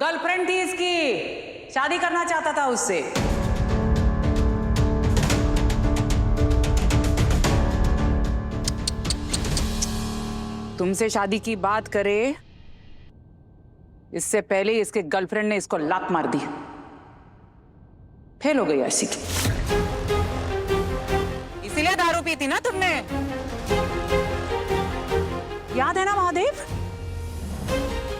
Girlfriend थी इसकी, शादी करना चाहता था उससे। तुमसे शादी की बात करे इससे पहले इसके गर्लफ्रेंड ने इसको लात मार दी। फेल हो गई आशिकी। इसीलिए दारू पी थी ना तुमने, याद है ना महादेव?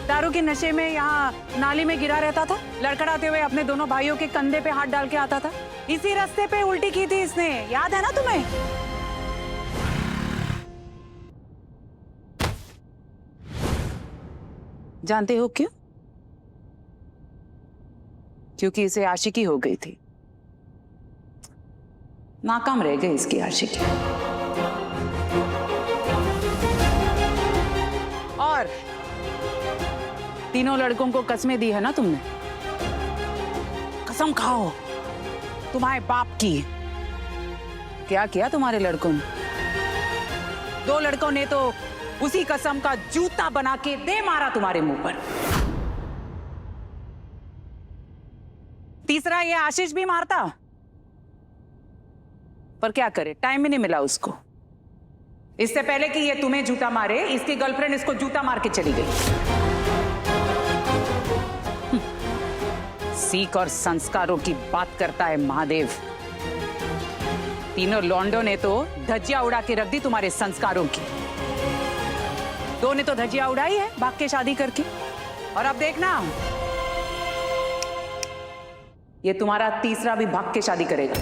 दारू के नशे में यहाँ नाली में गिरा रहता था, लड़खड़ाते हुए अपने दोनों भाइयों के कंधे पे हाथ डाल के आता था। इसी रास्ते पे उल्टी की थी इसने, याद है ना तुम्हें? जानते हो क्यों? क्योंकि इसे आशिकी हो गई थी। नाकाम रह गई इसकी आशिकी। और तीनों लड़कों को कसमें दी है ना तुमने। कसम खाओ तुम्हारे बाप की। क्या किया तुम्हारे लड़कों ने? 2 लड़कों ने तो उसी कसम का जूता बना के दे मारा तुम्हारे मुंह पर। तीसरा ये आशीष भी मारता, पर क्या करे, टाइम ही नहीं मिला उसको। इससे पहले कि ये तुम्हें जूता मारे, इसकी गर्लफ्रेंड इसको जूता मार के चली गई। सीख और संस्कारों की बात करता है महादेव। तीनों लौंडों ने तो धज्जियां उड़ा के रख दी तुम्हारे संस्कारों की। 2 ने तो धज्जियां उड़ाई है भाग के शादी करके, और अब देखना ये तुम्हारा तीसरा भी भाग के शादी करेगा।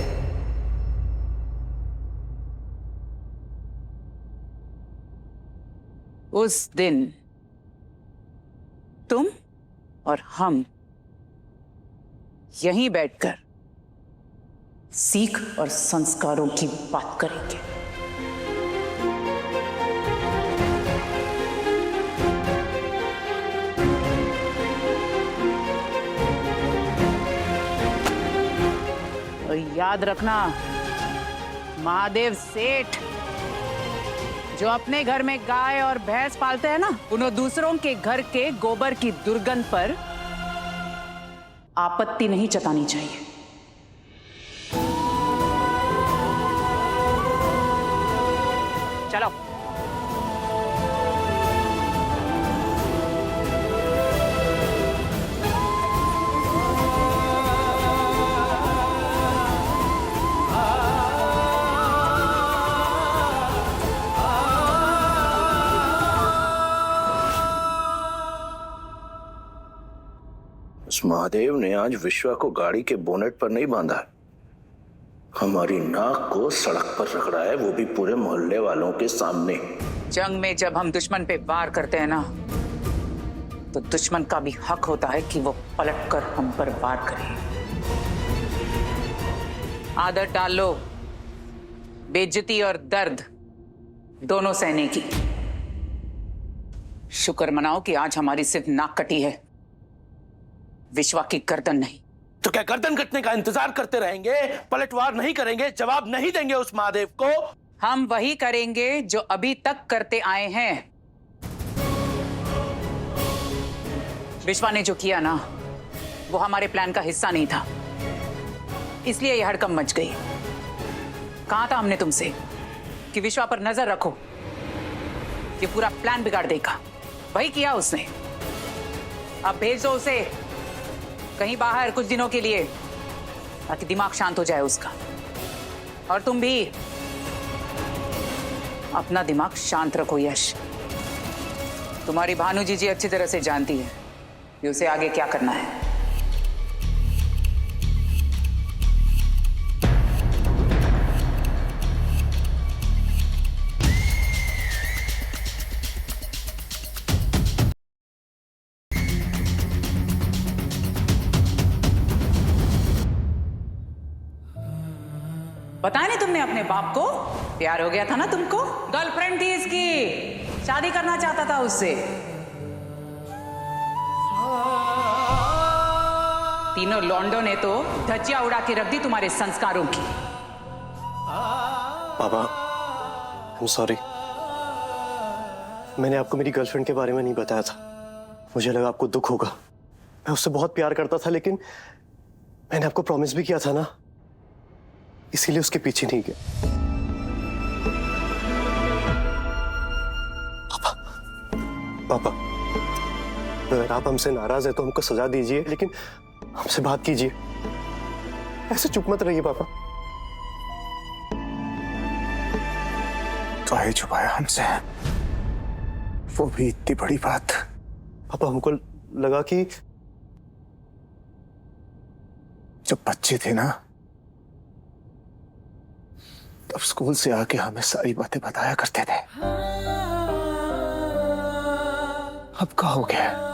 उस दिन तुम और हम यहीं बैठकर सीख और संस्कारों की बात करेंगे। और याद रखना, महादेव सेठ जो अपने घर में गाय और भैंस पालते हैं ना, उन्हें दूसरों के घर के गोबर की दुर्गंध पर आपत्ति नहीं जतानी चाहिए। चलो। उस महादेव ने आज विश्वा को गाड़ी के बोनेट पर नहीं बांधा, हमारी नाक को सड़क पर रगड़ा है, वो भी पूरे मोहल्ले वालों के सामने। जंग में जब हम दुश्मन पे वार करते हैं ना, तो दुश्मन का भी हक होता है कि वो पलटकर हम पर वार करे। आदत डाल लो बेइज्जती और दर्द दोनों सहने की। शुक्र मनाओ कि आज हमारी सिर्फ नाक कटी है, विश्वा की गर्दन नहीं। तो क्या गर्दन कटने का इंतजार करते रहेंगे? पलटवार नहीं करेंगे, जवाब नहीं देंगे उस महादेव को? हम वही करेंगे जो अभी तक करते आए हैं। विश्वा ने जो किया ना, वो हमारे प्लान का हिस्सा नहीं था, इसलिए यह हड़कंप मच गई। कहा था हमने तुमसे कि विश्वा पर नजर रखो, ये पूरा प्लान बिगाड़ देगा। वही किया उसने। अब भेज दो उसे कहीं बाहर कुछ दिनों के लिए, ताकि दिमाग शांत हो जाए उसका। और तुम भी अपना दिमाग शांत रखो यश। तुम्हारी भानु जी अच्छी तरह से जानती है कि उसे आगे क्या करना है। बताया नहीं तुमने अपने बाप को? प्यार हो गया था ना तुमको? गर्लफ्रेंड थी इसकी, शादी करना चाहता था उससे। तीनों लौंडों ने तो धज्जियां उड़ा के रख दी तुम्हारे संस्कारों की। पापा, I'm sorry। मैंने आपको मेरी गर्लफ्रेंड के बारे में नहीं बताया था, मुझे लगा आपको दुख होगा। मैं उससे बहुत प्यार करता था, लेकिन मैंने आपको प्रॉमिस भी किया था ना, इसीलिए उसके पीछे नहीं गया। पापा, पापा, अगर आप हमसे नाराज है तो हमको सजा दीजिए, लेकिन हमसे बात कीजिए। ऐसे चुप मत रहिए पापा। तो ही छुपाया हमसे, वो भी इतनी बड़ी बात। पापा, हमको लगा कि जब बच्चे थे ना, तब स्कूल से आके हमें सारी बातें बताया करते थे। अब क्या हो गया?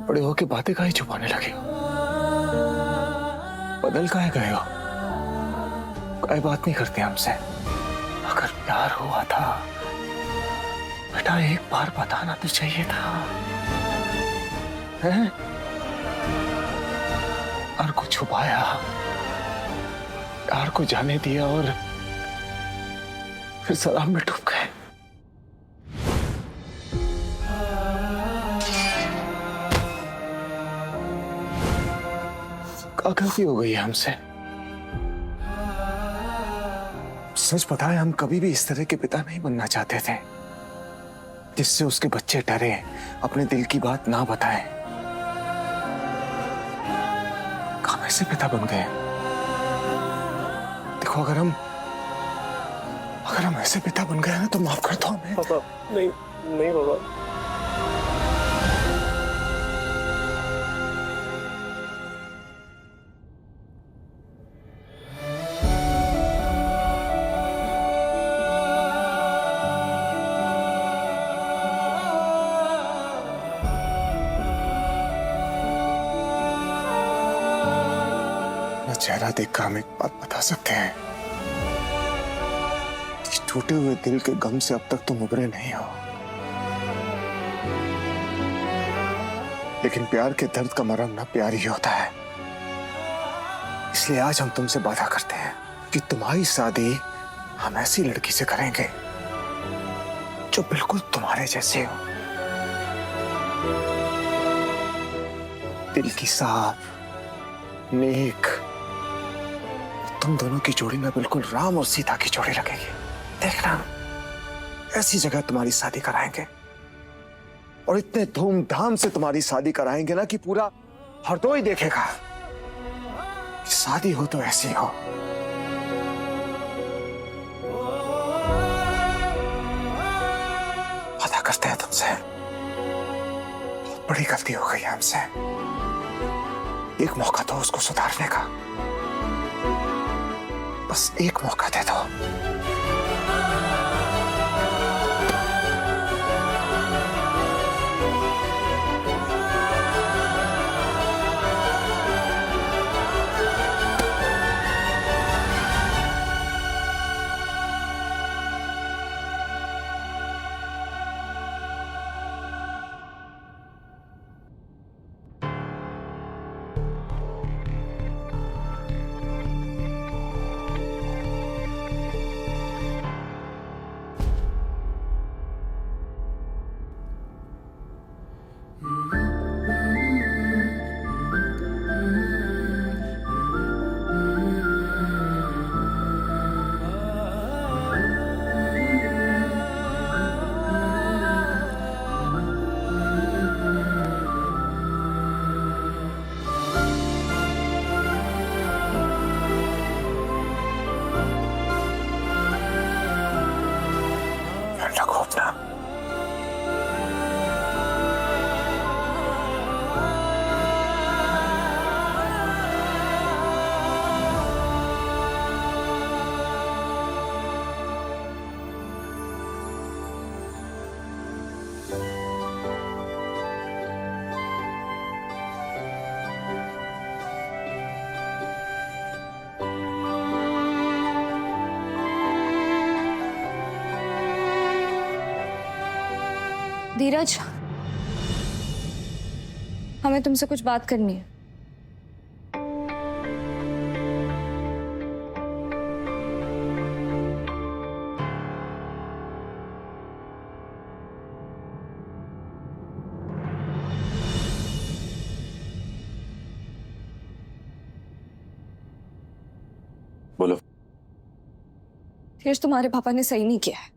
बड़े होके बातें काहे छुपाने लगे हो? बदल काहे गए हो? काहे बात नहीं करते हमसे? अगर प्यार हुआ था बेटा, एक बार बताना तो चाहिए था, हैं? प्यार को छुपाया, प्यार को जाने दिया और फिर शराब में डूब गए। क्या गलती हो गई है हमसे? सच पता है, हम कभी भी इस तरह के पिता नहीं बनना चाहते थे जिससे उसके बच्चे डरे, अपने दिल की बात ना बताएं। हम ऐसे पिता बन गए। देखो, अगर हम ऐसे पिता बन गए ना तो माफ कर दो हमें। पापा, नहीं नहीं पापा। चेहरा देखकर हम एक बात बता सकते हैं कि टूटे हुए दिल के गम से अब तक तुम उभरे नहीं हो, लेकिन प्यार के दर्द का मरहम ना प्यार ही होता है। इसलिए आज हम तुमसे वादा करते हैं कि तुम्हारी शादी हम ऐसी लड़की से करेंगे जो बिल्कुल तुम्हारे जैसे हो, दिल की साफ, नेक। तुम दोनों की जोड़ी में बिल्कुल राम और सीता की जोड़ी लगेगी। देखना, ऐसी जगह तुम्हारी शादी कराएंगे और इतने धूमधाम से तुम्हारी शादी कराएंगे ना कि पूरा हरदोई देखेगा। शादी हो तो ऐसी हो। वादा करते हैं तुमसे, बहुत बड़ी गलती हो गई है हमसे। एक मौका दो उसको सुधारने का, बस एक मौका दे दो। रखो अपना। धीरज, हमें तुमसे कुछ बात करनी है। धीरज, तुम्हारे पापा ने सही नहीं किया है।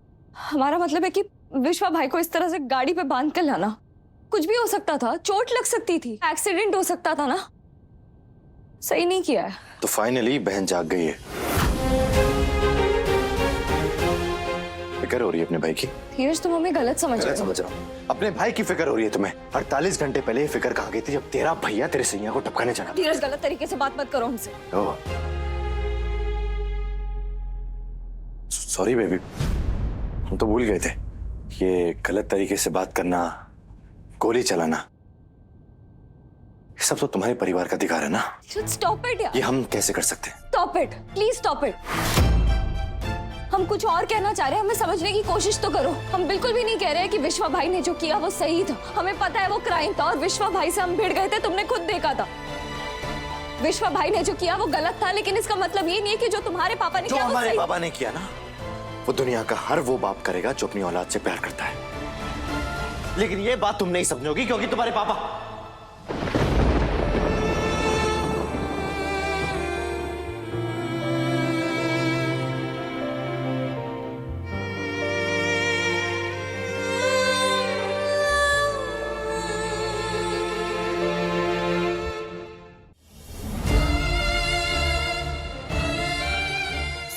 हमारा मतलब है कि विश्वा भाई को इस तरह से गाड़ी पे बांध कर लाना, कुछ भी हो सकता था, चोट लग सकती थी, एक्सीडेंट हो सकता था ना। सही नहीं किया है। तो फाइनली बहन जाग गई है। फिक्र हो रही है अपने भाई की? धीरज, तुम हमें गलत समझ रहे हो। समझ रहा हूँ। अपने भाई की फिक्र हो रही है तुम्हें। 48 घंटे पहले ये फिक्र कहाँ गई थी जब तेरा भैया तेरे सैया को टपकाने चला? धीरज, गलत तरीके से बात मत करो हमसे। सॉरी बेबी, हम तो भूल गए थे। ये गलत तरीके से बात करना, गोली चलाना, ये सब तो तुम्हारे परिवार का अधिकार है ना। स्टॉप इट यार। ये हम कैसे कर सकते हैं? Stop it, please stop it. हम कुछ और कहना चाह रहे हैं, हमें समझने की कोशिश तो करो। हम बिल्कुल भी नहीं कह रहे हैं कि विश्वा भाई ने जो किया वो सही था। हमें पता है वो क्राइम था और विश्वा भाई से हम भिड़ गए थे, तुमने खुद देखा था। विश्वा भाई ने जो किया वो गलत था, लेकिन इसका मतलब ये नहीं है कि जो तुम्हारे पापा ने जो किया वो हमारे सही। पापा ने किया ना, वो दुनिया का हर वो बाप करेगा जो अपनी औलाद से प्यार करता है। लेकिन ये बात तुम नहीं समझोगी क्योंकि तुम्हारे पापा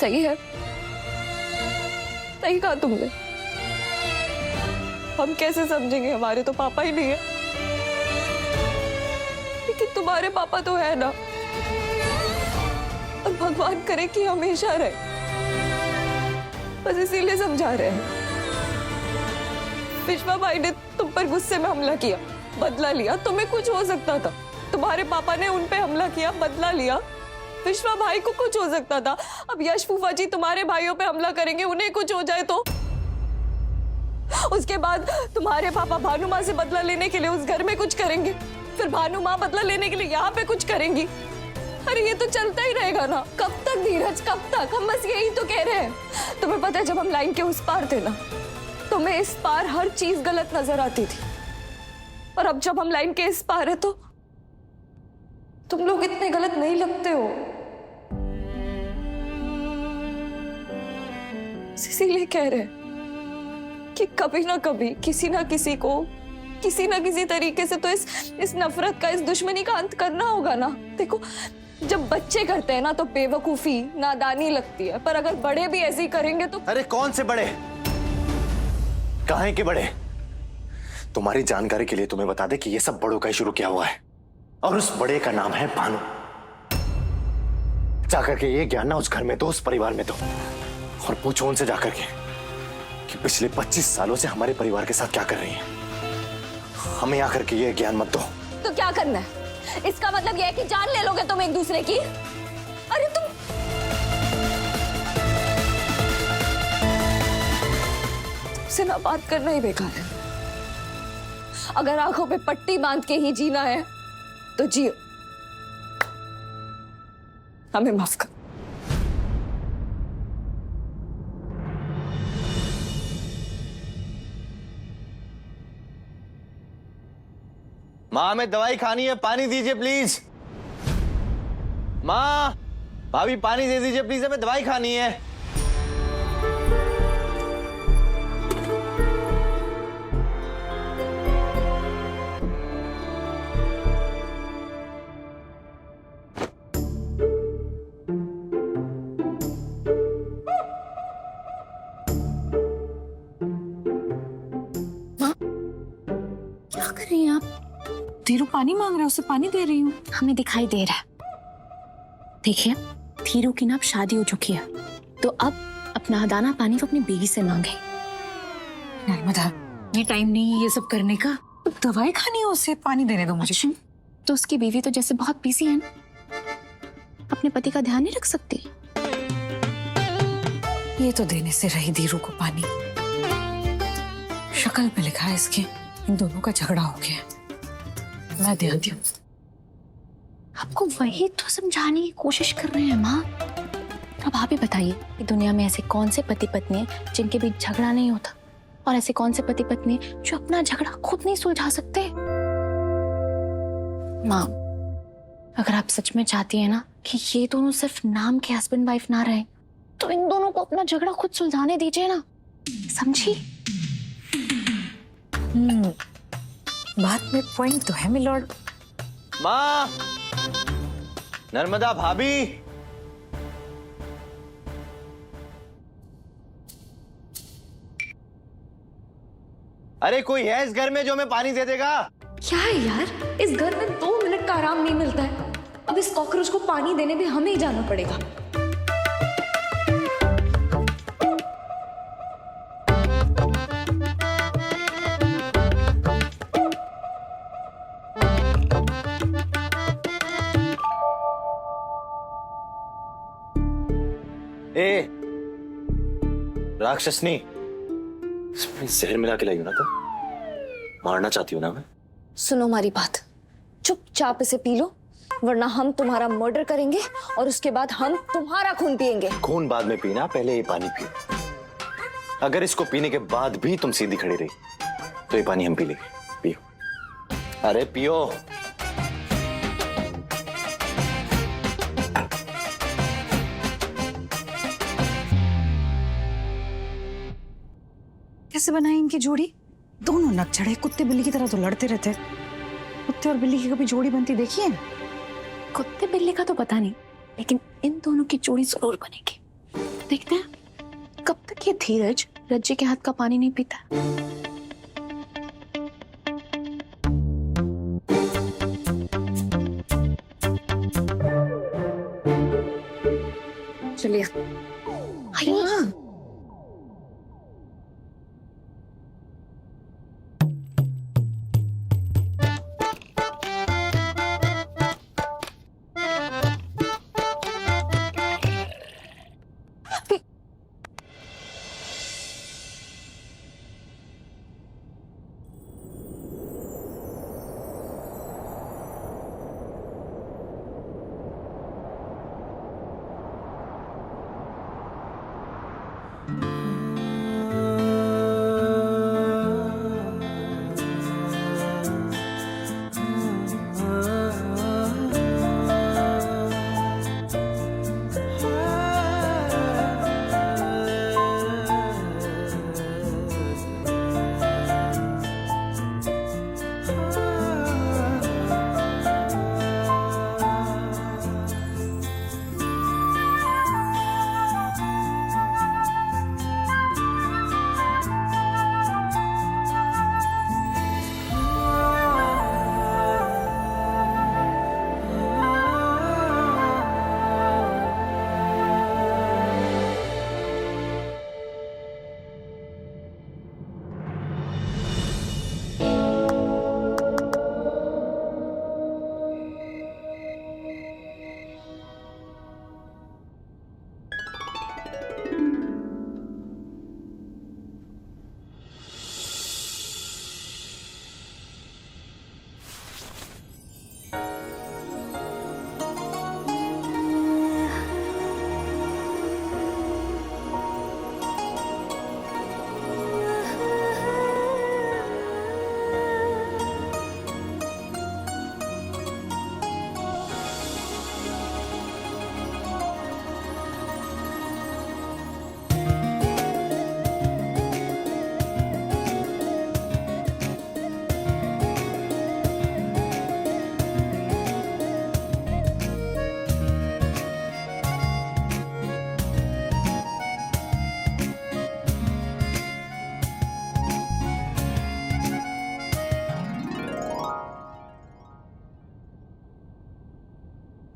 सही है, सही कहा तुमने। हम कैसे समझेंगे, हमारे तो पापा ही नहीं है। लेकिन तुम्हारे पापा तो है ना, और भगवान करे कि हमेशा रहे। बस इसीलिए समझा रहे हैं। विश्वा भाई ने तुम पर गुस्से में हमला किया, बदला लिया। तुम्हें कुछ हो सकता था, तुम्हारे पापा ने उन पे हमला किया, बदला लिया। विश्वा भाई को कुछ हो सकता था। अब यश फूफा जी तुम्हारे भाइयों पे हमला करेंगे, उन्हें कुछ हो जाए तो? उसके बाद तुम्हारे पापा भानु माँ से बदला लेने के लिए उस घर में कुछ करेंगे, फिर भानु माँ बदला लेने के लिए यहाँ पे कुछ करेंगी। अरे ये तो चलता ही रहेगा ना। कब तक धीरज, कब तक? हम बस यही तो कह रहे हैं। तुम्हें पता है जब हम लाइन के उस पार थे ना, तुम्हें इस पार हर चीज गलत नजर आती थी, और अब जब हम लाइन के इस पार है तो तुम लोग इतने गलत नहीं लगते हो। इसीलिए कह रहे हैं कि कभी ना कभी किसी ना किसी को किसी ना किसी तरीके से तो इस नफरत का, इस दुश्मनी का अंत करना होगा ना। देखो, जब बच्चे करते हैं ना तो बेवकूफी, नादानी लगती है, पर अगर बड़े भी ऐसे ही करेंगे तो। अरे कौन से बड़े? कहां के बड़े? तुम्हारी जानकारी के लिए तुम्हें बता दे कि ये सब बड़ों का ही शुरू किया हुआ है, और उस बड़े का नाम है भानु। जाकर के ये ज्ञान ना उस घर में दो, उस परिवार में दो, और पूछो उनसे जाकर के कि पिछले 25 सालों से हमारे परिवार के साथ क्या कर रही है। हमें आकर के ये ज्ञान मत दो। तो क्या करना है? इसका मतलब ये है कि जान ले लोगे तुम एक दूसरे की? अरे तुम तुमसे ना बात करना ही बेकार है। अगर आंखों पे पट्टी बांध के ही जीना है तो जियो। हमें माफ कर। माँ, हमें दवाई खानी है, पानी दीजिए प्लीज। माँ, भाभी पानी दे दीजिए प्लीज, हमें दवाई खानी है। क्या कर रही हैं आप? धीरू पानी मांग रहा है, उसे पानी दे रही हूँ। हमें दिखाई दे रहा है। देखिए, धीरू की ना अब शादी हो चुकी है, तो अब अपना दाना पानी वो अपनी बीवी से मांगे। नर्मदा, ये टाइम नहीं है ये सब करने का। दवाई खानी है उसे, पानी देने दो मुझे। अच्छा, तो उसकी बीवी तो जैसे बहुत बिजी है ना, अपने पति का ध्यान नहीं रख सकती। ये तो देने से रही धीरू को पानी। शक्ल पे लिखा है इसके, इन दोनों का झगड़ा हो गया। मैं ध्यान दूं। आपको वही तो समझाने की कोशिश कर रहे हैं माँ। अब आप ही बताइए कि दुनिया में ऐसे कौन से पति पत्नी हैं जिनके बीच झगड़ा नहीं होता, और ऐसे कौन से पति पत्नी हैं जो अपना झगड़ा खुद नहीं सुलझा सकते। माँ, अगर आप सच में चाहती हैं ना कि ये दोनों सिर्फ नाम के हस्बैंड वाइफ ना रहे, तो इन दोनों को अपना झगड़ा खुद सुलझाने दीजिए ना, समझी? बात में पॉइंट तो है मिलॉर्ड। माँ, नर्मदा भाभी। अरे कोई है इस घर में जो हमें पानी दे देगा? क्या है यार, इस घर में 2 मिनट का आराम नहीं मिलता है। अब इस कॉकरोच को पानी देने भी हमें ही जाना पड़ेगा। ए राक्षसनी, इसमें जहर मिला के लाई हो ना? तो मारना चाहती हो ना मैं? सुनो हमारी बात, चुपचाप इसे पी लो, वरना हम तुम्हारा मर्डर करेंगे और उसके बाद हम तुम्हारा खून पिएंगे। खून बाद में पीना, पहले ये पानी पियो। अगर इसको पीने के बाद भी तुम सीधी खड़ी रही तो ये पानी हम पी लेंगे। पियो, अरे पियो। कैसे बनाई इनकी जोड़ी? दोनों नक चढ़े, कुत्ते बिल्ली की तरह तो लड़ते रहते। कुत्ते और बिल्ली की कभी जोड़ी बनती देखी है? कुत्ते बिल्ली का तो पता नहीं, लेकिन इन दोनों की जोड़ी जरूर बनेगी। देखते हैं कब तक ये धीरज रज्जी के हाथ का पानी नहीं पीता। चलिए। आइए।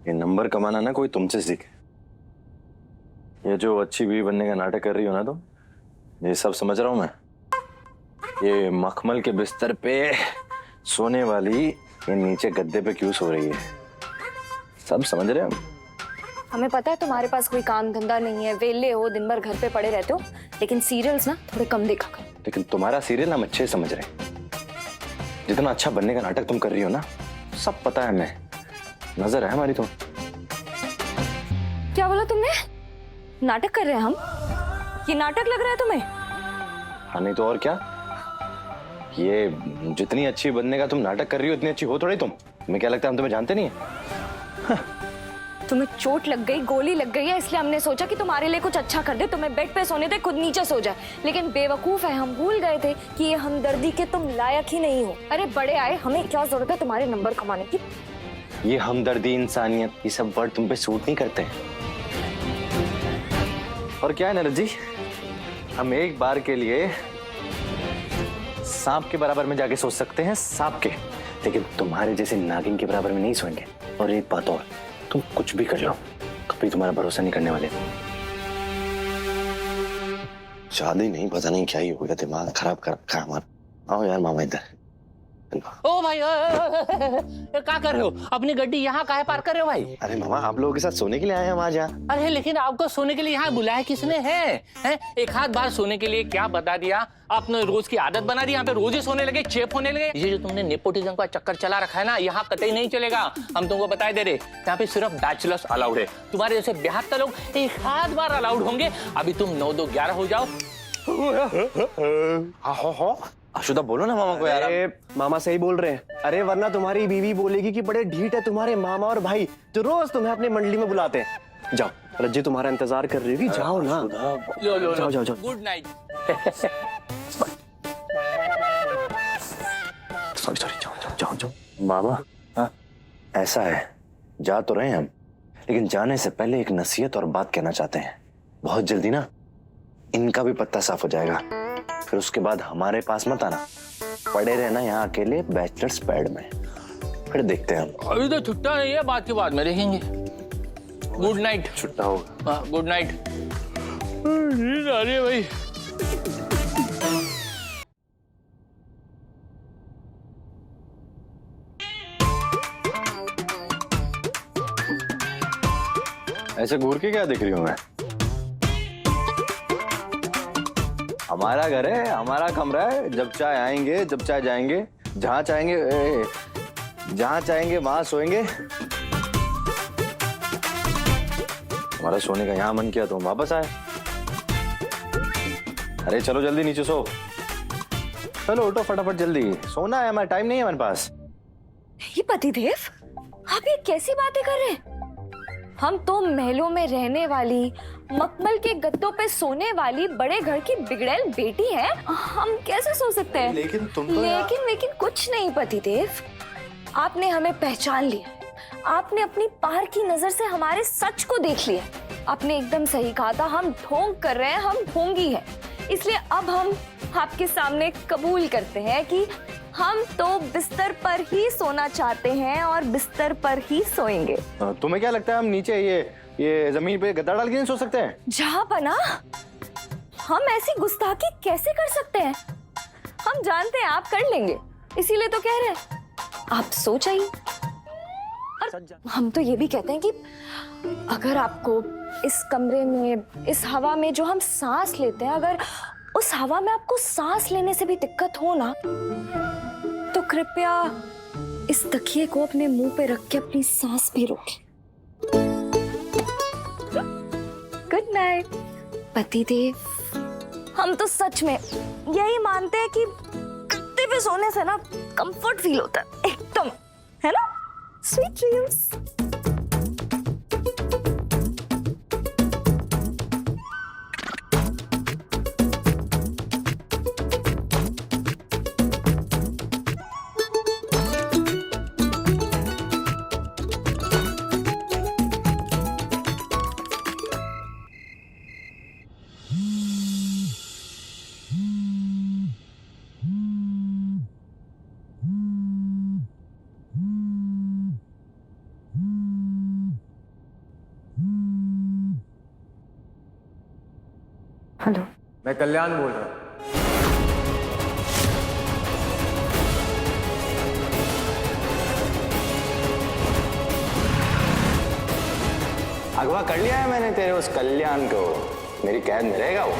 ये नंबर कमाना ना कोई तुमसे सीखे। ये जो अच्छी बीवी बनने का नाटक कर रही हो ना तुम, ये सब समझ रहा हूं मैं। ये मखमल के बिस्तर पे सोने वाली ये नीचे गद्दे पे क्यों सो रही है, सब समझ रहे हम। हमें पता है तुम्हारे पास कोई काम धंधा नहीं है, वेले हो, दिन भर घर पे पड़े रहते हो, लेकिन सीरियल्स ना थोड़े कम देखा करो। लेकिन तुम्हारा सीरियल हम अच्छे समझ रहे हैं। जितना अच्छा बनने का नाटक तुम कर रही हो ना, सब पता है हमें, नजर है हमारी। तो क्या बोला तुमने? नाटक कर रहे हैं हम? ये नाटक लग रहा है तुम्हें? हाँ नहीं तो और क्या। ये जितनी अच्छी बनने का तुम नाटक कर रही हो, उतनी अच्छी हो थोड़ी तुम। तुम्हें क्या लगता है हम तुम्हें जानते नहीं है? तुम्हें चोट लग गई, गोली लग गई है, इसलिए हमने सोचा कि तुम्हारे लिए कुछ अच्छा कर दे, तुम्हें बेड पे सोने दे, खुद नीचे सो जाए। लेकिन बेवकूफ है, हम भूल गए थे कि ये हमदर्दी के तुम लायक ही नहीं हो। अरे बड़े आए, हमें क्या जरूरत है तुम्हारे नंबर कमाने की। ये हमदर्दी, इंसानियत, ये सब वर्ड तुम पे सूट नहीं करते हैं। और क्या है नीरज जी, हम एक बार के लिए सांप के बराबर में जाके सोच सकते हैं, सांप के, लेकिन तुम्हारे जैसे नागिन के बराबर में नहीं सोएंगे। और एक बात और, तुम कुछ भी कर लो, कभी तुम्हारा भरोसा नहीं करने वाले। शादी नहीं, पता नहीं क्या ही हो गया, दिमाग खराब कर रखा है हमारा। आओ यार मामा इधर। ओ भाई क्या कर रहे हो? अपनी गड्डी यहाँ काहे पार्क कर रहे हो भाई? अरे मामा, आप लोगों के साथ सोने के लिए आए हैं आज यहाँ। अरे लेकिन आपको सोने के लिए यहाँ बुलाया किसने है? एक हाथ बार सोने के लिए क्या बता दिया? आपने रोज की आदत बना दी, यहाँ पे रोज ही सोने लगे, चेप होने लगे। ये जो तुमने नेपोटिज्म का चक्कर चला रखा है ना, यहाँ कतई नहीं चलेगा। हम तुमको बता दे रहे, यहाँ पे सिर्फ बैचलर्स अलाउड है। तुम्हारे जैसे 72 लोग एक हाथ बार अलाउड होंगे। अभी तुम 9 2 11 हो जाओ। आशुदा बोलो ना मामा को यार। अरे मामा सही बोल रहे हैं। अरे वरना तुम्हारी बीवी बोलेगी कि बड़े ढीठ है तुम्हारे मामा और भाई, जो रोज तुम्हें अपनी मंडली में बुलाते हैं। जाओ, रज्जी तुम्हारा इंतजार कर रही होगी, जाओ ना। लो जाओ जाओ जाओ। Good night. सॉरी जाओ जाओ जाओ जाओ। मामा, हाँ ऐसा है, जा तो रहे हैं हम, लेकिन जाने से पहले एक नसीहत और बात कहना चाहते हैं। बहुत जल्दी ना इनका भी पत्ता साफ हो जाएगा, फिर उसके बाद हमारे पास मत आना, पड़े रहना यहाँ अकेले बैचलर्स पैड में, फिर देखते हैं हम। अभी तो छुट्टा नहीं है, बात के बाद में देखेंगे। Good night. छुट्टा होगा। Good night. नींद आ रही है भाई। ऐसे घूर के क्या देख रही हूँ मैं? हमारा घर है, हमारा कमरा है, जब चाहे आएंगे, जब चाहे जाएंगे, जहां चाहेंगे वहां सोएंगे। हमारा सोने का यहाँ मन किया तो हम वापस आए। अरे चलो जल्दी नीचे सो, चलो उठो फटाफट, जल्दी सोना है, हमारा टाइम नहीं है हमारे पास। ये पतिदेव, आप ये कैसी बातें कर रहे हैं? हम तो महलों में रहने वाली, मखमल के गद्दों पे सोने वाली बड़े घर की बिगड़ैल बेटी है, हम कैसे सो सकते हैं? लेकिन तुम तो लेकिन कुछ नहीं पतिदेव, आपने हमें पहचान लिया, आपने अपनी पार की नजर से हमारे सच को देख लिया। आपने एकदम सही कहा था, हम ढोंग कर रहे हैं, हम ढोंगी हैं। इसलिए अब हम आपके सामने कबूल करते हैं कि हम तो बिस्तर पर ही सोना चाहते हैं और बिस्तर पर ही सोएंगे। तुम्हें क्या लगता है हम नीचे ये जमीन पे गद्दा डाल के नहीं सो सकते हैं? जहाँ पना, हम ऐसी गुस्ताखी कैसे कर सकते हैं? हम जानते हैं आप कर लेंगे, इसीलिए तो कह रहे हैं आप सो जाइए। और हम तो ये भी कहते हैं कि अगर आपको इस कमरे में, इस हवा में जो हम सांस लेते हैं, अगर उस हवा में आपको सांस लेने से भी दिक्कत हो ना, तो कृपया इस तकिए को अपने मुंह पे रख के अपनी सांस भी रोकें। गुड नाइट पतिदेव। हम तो सच में यही मानते हैं कि गद्दे पे सोने से ना कंफर्ट फील होता है एकदम, है ना? Sweet dreams. हेलो, मैं कल्याण बोल रहा हूँ। अगवा कर लिया है मैंने तेरे उस कल्याण को, मेरी कैद में रहेगा वो।